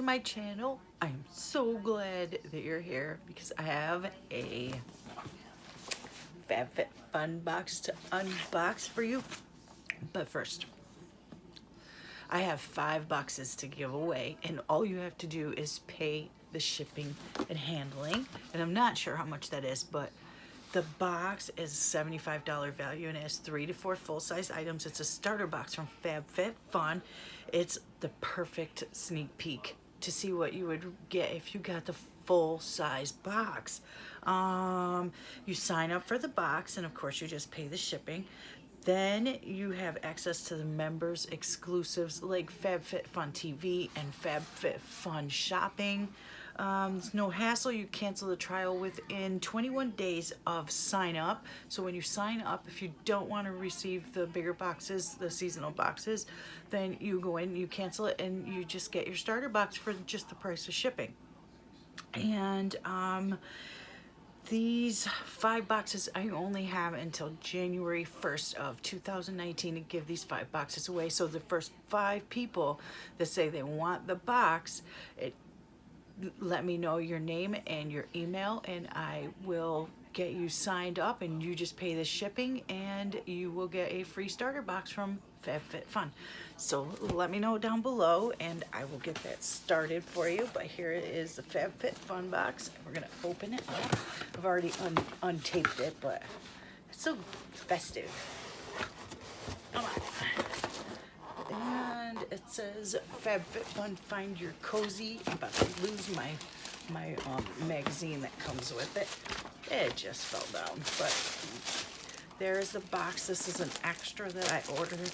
my channel. I am so glad that you're here because I have a Fab Fit Fun box to unbox for you. But first, I have 5 boxes to give away, and all you have to do is pay the shipping and handling. And I'm not sure how much that is, but the box is $75 value and it has 3 to 4 full-size items. It's a starter box from Fab Fit Fun. It's the perfect sneak peek to see what you would get if you got the full-size box. You sign up for the box, and of course you just pay the shipping. Then you have access to the members exclusives like Fab Fit Fun TV and Fab Fit Fun shopping. There's no hassle. You cancel the trial within 21 days of sign up. So when you sign up, if you don't want to receive the bigger boxes, the seasonal boxes, then you go in, you cancel it, and you just get your starter box for just the price of shipping. And these 5 boxes I only have until January 1st of 2019 to give these 5 boxes away. So the first 5 people that say they want the box, let me know your name and your email, and I will get you signed up, and you just pay the shipping and you will get a free starter box from Fab Fit Fun. So let me know down below and I will get that started for you. But here it is, the Fab Fit Fun box. We're gonna open it up. I've already untaped it, but it's so festive. Come on. And it says Fab Fit Fun, find your cozy. I'm about to lose my magazine that comes with it. It just fell down, but there's the box. This is an extra that I ordered.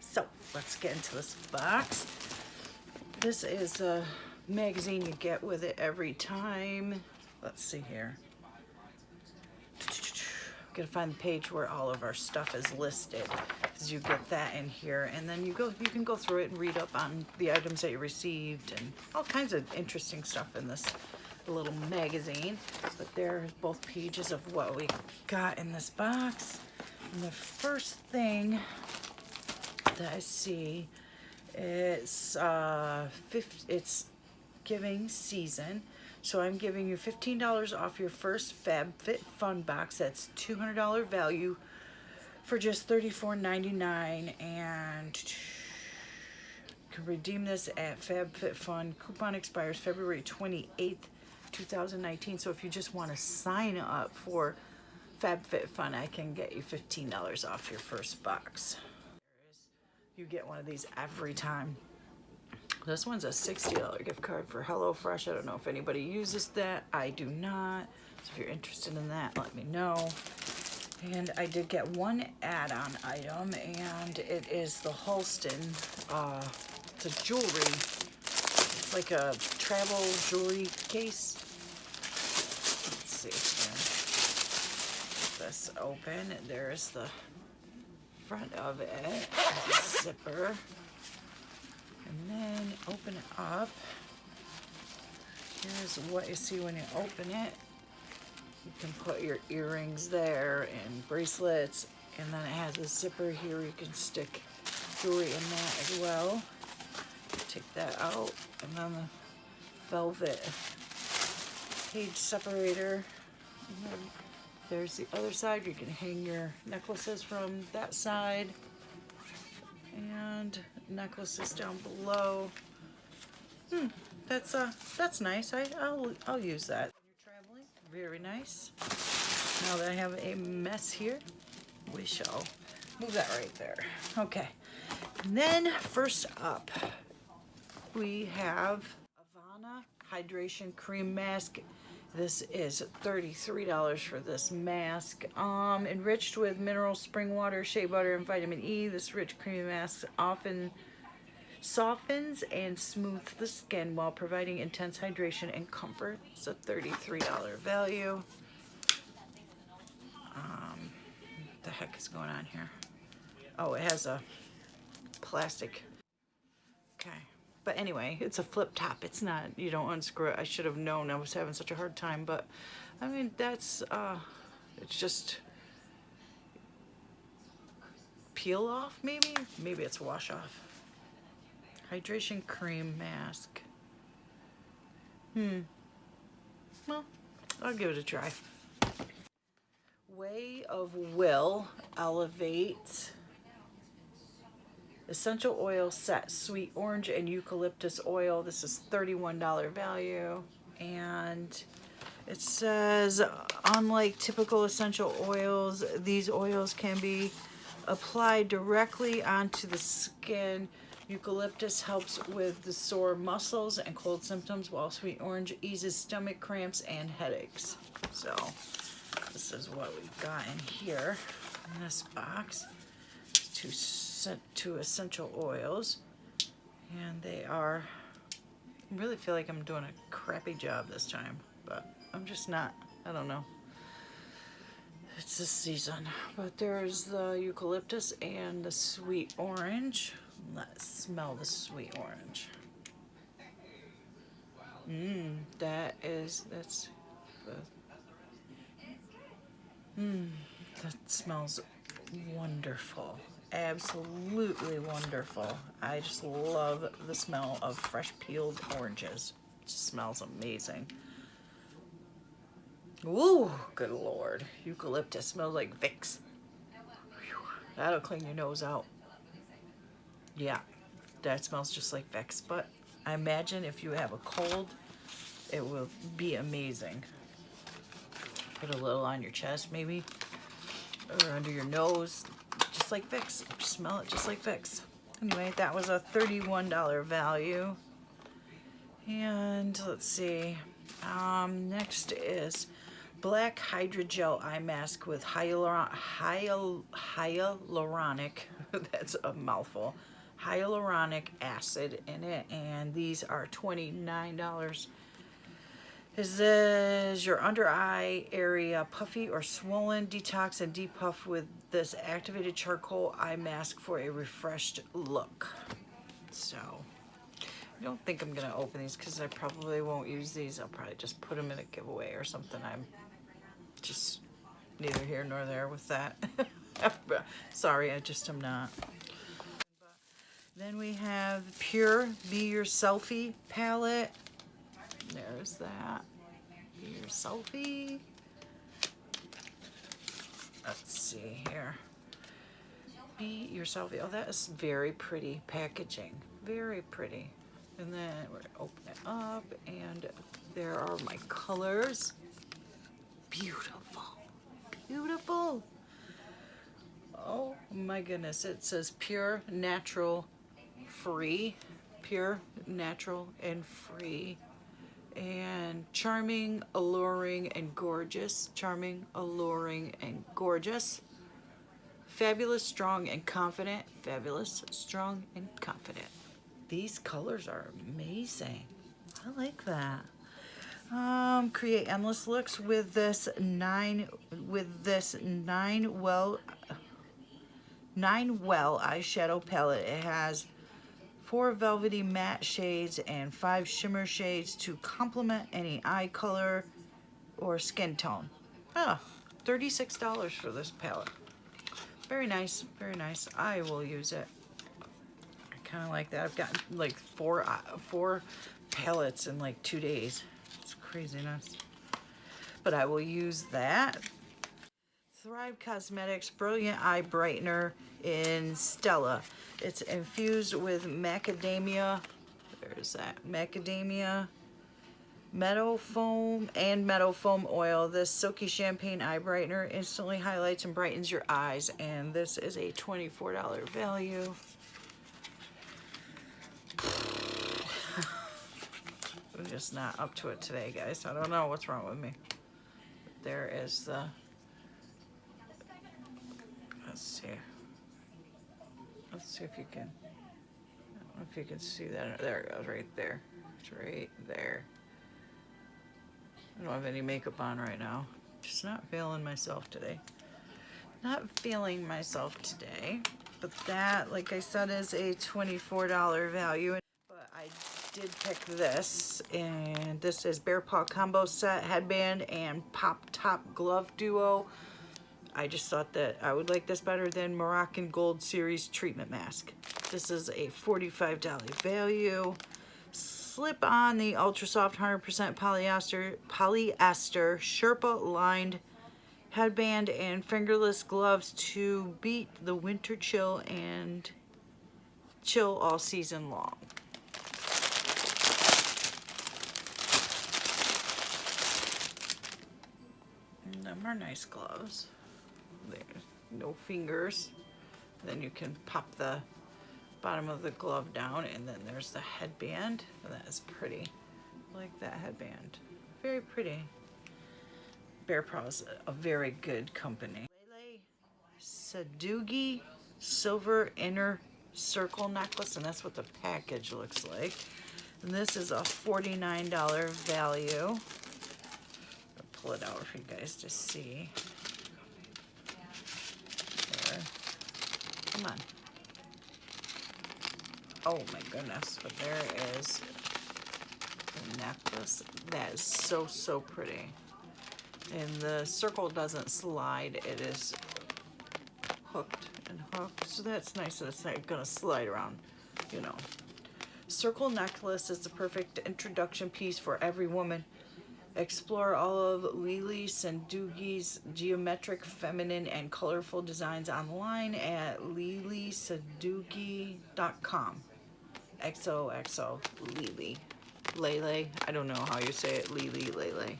So let's get into this box. This is a magazine you get with it every time. Let's see here. Gotta find the page where all of our stuff is listed, because you get that in here, and then you can go through it and read up on the items that you received and all kinds of interesting stuff in this little magazine. But there's both pages of what we got in this box. And the first thing that I see is it's giving season. So I'm giving you $15 off your first Fab Fit Fun box. That's $200 value for just $34.99, and you can redeem this at Fab Fit Fun. Coupon expires February 28th, 2019. So if you just want to sign up for Fab Fit Fun, I can get you $15 off your first box. You get one of these every time. This one's a $60 gift card for HelloFresh. I don't know if anybody uses that. I do not. So if you're interested in that, let me know. And I did get one add-on item, and it is the Halston. It's a jewelry. It's like a travel jewelry case. Let's see here. Get this open. There's the front of it. There's a zipper. And then open it up. Here's what you see when you open it. You can put your earrings there and bracelets, and then it has a zipper here. You can stick jewelry in that as well. Take that out, and then the velvet page separator. And then there's the other side. You can hang your necklaces from that side. And necklaces down below. That's nice. I'll use that. When you're traveling, very nice. Now that I have a mess here, we shall move that right there. Okay. And then first up, we have Avana Hydration Cream Mask. This is $33 for this mask. Enriched with mineral spring water, shea butter, and vitamin E, this rich creamy mask often softens and smooths the skin while providing intense hydration and comfort. It's a $33 value. What the heck is going on here? Oh, it has a plastic. Okay. But anyway, it's a flip top. It's not, you don't unscrew it. I should have known. I was having such a hard time, but I mean, that's, it's just peel off maybe? Maybe it's wash off. Hydration cream mask. Well, I'll give it a try. Way of Will Elevate Essential Oil Set, Sweet Orange and Eucalyptus Oil. This is $31 value. And it says, unlike typical essential oils, these oils can be applied directly onto the skin. Eucalyptus helps with the sore muscles and cold symptoms, while Sweet Orange eases stomach cramps and headaches. So this is what we've got in here in this box. Two essential oils, and they are, I really feel like I'm doing a crappy job this time, but I'm just not. I don't know. It's the season. But there's the eucalyptus and the sweet orange. Let's smell the sweet orange. That smells wonderful. Absolutely wonderful. I just love the smell of fresh peeled oranges. It just smells amazing. Ooh, good Lord. Eucalyptus smells like Vicks. Whew. That'll clean your nose out. Yeah, that smells just like Vicks. But I imagine if you have a cold, it will be amazing. Put a little on your chest maybe, or under your nose, just like Vicks. Smell it just like Vicks. Anyway, that was a $31 value. And let's see, next is Black Hydrogel Eye Mask with hyaluronic, that's a mouthful, hyaluronic acid in it, and these are $29. Is this your under eye area puffy or swollen? Detox and depuff with this activated charcoal eye mask for a refreshed look. So I don't think I'm gonna open these because I probably won't use these. I'll probably just put them in a giveaway or something. I'm just neither here nor there with that. Sorry, I just am not. Then we have Pure Be Your Selfie palette. There's that. Be Your Selfie. Let's see here. Be Your Selfie. Oh, that is very pretty packaging. Very pretty. And then we're going to open it up, and there are my colors. Beautiful. Beautiful. Oh my goodness. It says Pure, Natural, Free. Pure, Natural, and Free. And charming, alluring, and gorgeous. Charming, alluring, and gorgeous. Fabulous, strong, and confident. Fabulous, strong, and confident. These colors are amazing. I like that. Create endless looks with this nine well eyeshadow palette. It has 4 velvety matte shades and 5 shimmer shades to complement any eye color or skin tone. Oh, $36 for this palette. Very nice, very nice. I will use it. I kind of like that. I've got like four palettes in like 2 days. It's craziness. But I will use that. Thrive Cosmetics Brilliant Eye Brightener in Stella. It's infused with macadamia. There's that. Macadamia, meadow foam, and meadow foam oil. This silky champagne eye brightener instantly highlights and brightens your eyes. And this is a $24 value. I'm just not up to it today, guys. I don't know what's wrong with me. There is the... Let's see if you can, I don't know if you can see that. There it goes, right there. It's right there. I don't have any makeup on right now. Just not feeling myself today. Not feeling myself today. But that, like I said, is a $24 value. But I did pick this, and this is Bear Paw Combo Set, Headband, and Pop Top Glove Duo. I just thought that I would like this better than Moroccan Gold Series Treatment Mask. This is a $45 value. Slip on the ultra soft 100% polyester Sherpa lined headband and fingerless gloves to beat the winter chill and chill all season long. And them are nice gloves. There's no fingers. Then you can pop the bottom of the glove down, and then there's the headband. That is pretty. I like that headband. Very pretty. Bear Paw's a very good company. Lele Sadugi silver inner circle necklace, and that's what the package looks like. And this is a $49 value. I'll pull it out for you guys to see. There. Come on. Oh my goodness, but there is the necklace. That is so, so pretty. And the circle doesn't slide, it is hooked and hooked. So that's nice that it's not gonna slide around, you know. Circle necklace is the perfect introduction piece for every woman. Explore all of Lili Sandugi's geometric, feminine, and colorful designs online at lilisandugi.com. XOXO Lili. Lele. I don't know how you say it. Lili, Lele.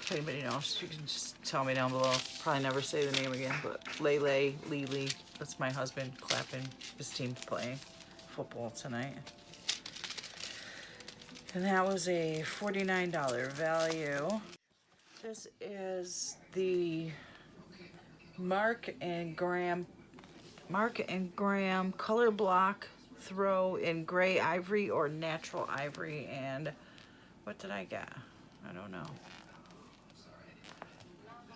If anybody knows, you can just tell me down below. Probably never say the name again, but Lele, Lili. That's my husband clapping. His team's playing football tonight. And that was a $49 value. This is the Mark and Graham color block throw in gray ivory or natural ivory. And what did I get? I don't know.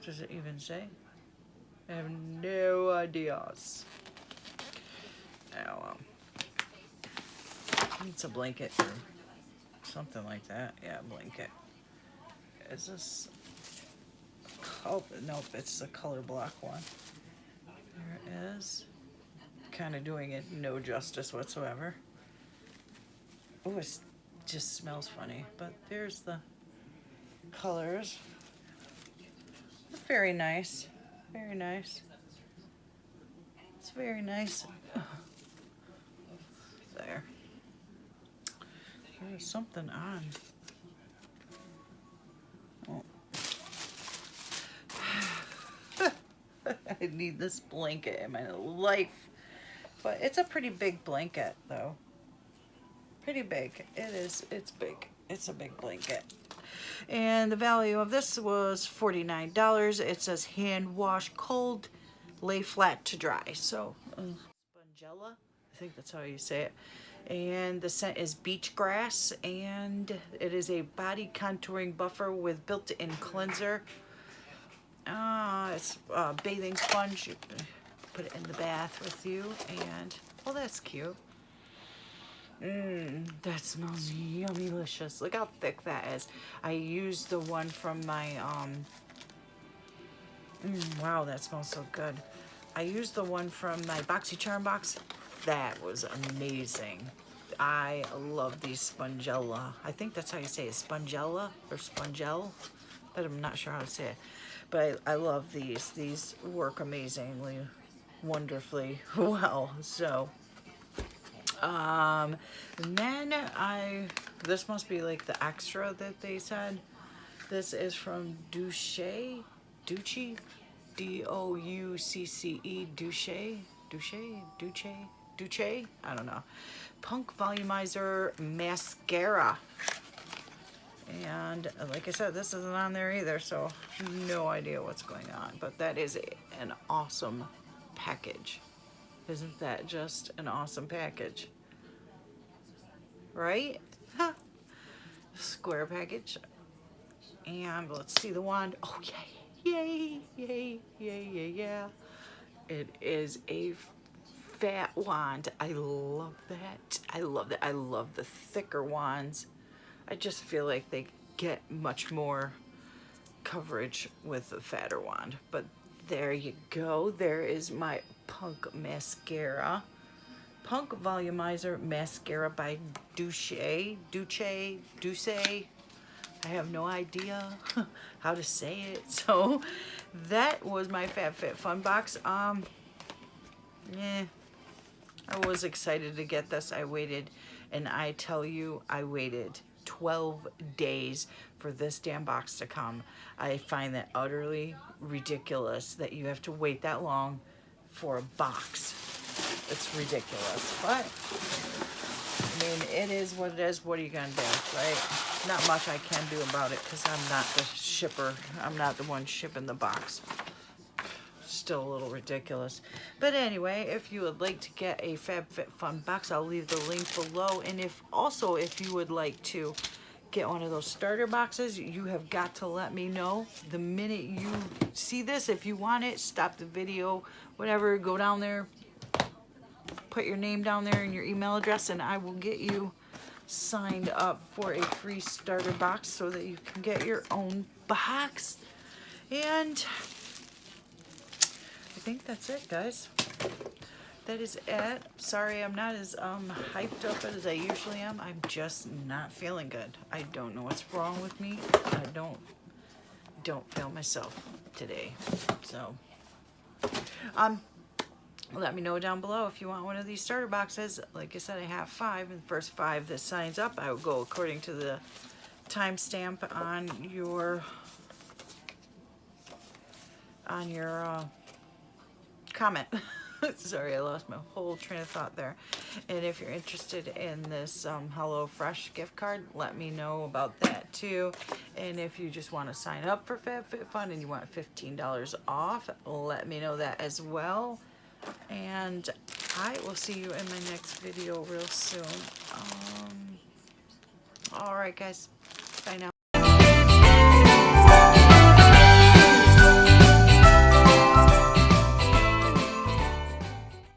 Does it even say? I have no ideas. Oh, it's a blanket or something like that. Yeah, blanket. Is this? Oh, nope, it's the color block one. There it is. Kind of doing it no justice whatsoever. Oh, it just smells funny. But there's the colors. Very nice. Very nice. It's very nice. There. There's something on. Oh. I need this blanket in my life. But it's a pretty big blanket, though. Pretty big. It is. It's big. It's a big blanket. And the value of this was $49. It says hand wash cold, lay flat to dry. So, Spongella, I think that's how you say it. And the scent is beach grass, and it is a body contouring buffer with built-in cleanser. It's a bathing sponge. You put it in the bath with you, and well, that's cute. That smells yummy-licious. Look how thick that is. I used the one from my, wow, that smells so good. I used the one from my BoxyCharm box. That was amazing. I love these Spongella. I think that's how you say it, Spongella or Spongel, but I'm not sure how to say it. But I love these. These work amazingly, wonderfully well. So, and then this must be like the extra that they said. This is from Douche, D-O-U-C-C-E, Douche, I don't know. Punk Volumizer Mascara. And like I said, this isn't on there either, so no idea what's going on. But that is an awesome package. Isn't that just an awesome package? Right? Square package. And let's see the wand. Oh, yay, yay, yay, yay, yay, yeah. It is a fat wand. I love that. I love that. I love the thicker wands. I just feel like they get much more coverage with the fatter wand. But there you go. There is my Punk mascara. Punk Volumizer Mascara by Douce. I have no idea how to say it. So that was my FabFitFun box. Yeah, I was excited to get this. I waited, and I tell you, I waited 12 days for this damn box to come. I find that utterly ridiculous that you have to wait that long for a box. It's ridiculous, but I mean, it is what it is. What are you gonna do, right? Not much I can do about it because I'm not the shipper. I'm not the one shipping the box. Still a little ridiculous. But anyway, if you would like to get a FabFitFun box, I'll leave the link below. And if you would like to get one of those starter boxes, you have got to let me know the minute you see this. If you want it, stop the video, whatever, go down there, put your name down there and your email address, and I will get you signed up for a free starter box so that you can get your own box. And I think that's it, guys. That is it. Sorry I'm not as hyped up as I usually am. I'm just not feeling good. I don't know what's wrong with me. I don't feel myself today. So let me know down below if you want one of these starter boxes. Like I said, I have 5, and the first 5 that signs up, I will go according to the timestamp on your comment. Sorry, I lost my whole train of thought there. And if you're interested in this HelloFresh gift card, let me know about that too. And if you just want to sign up for FabFitFun and you want $15 off, let me know that as well. And I will see you in my next video real soon. All right, guys. Bye now.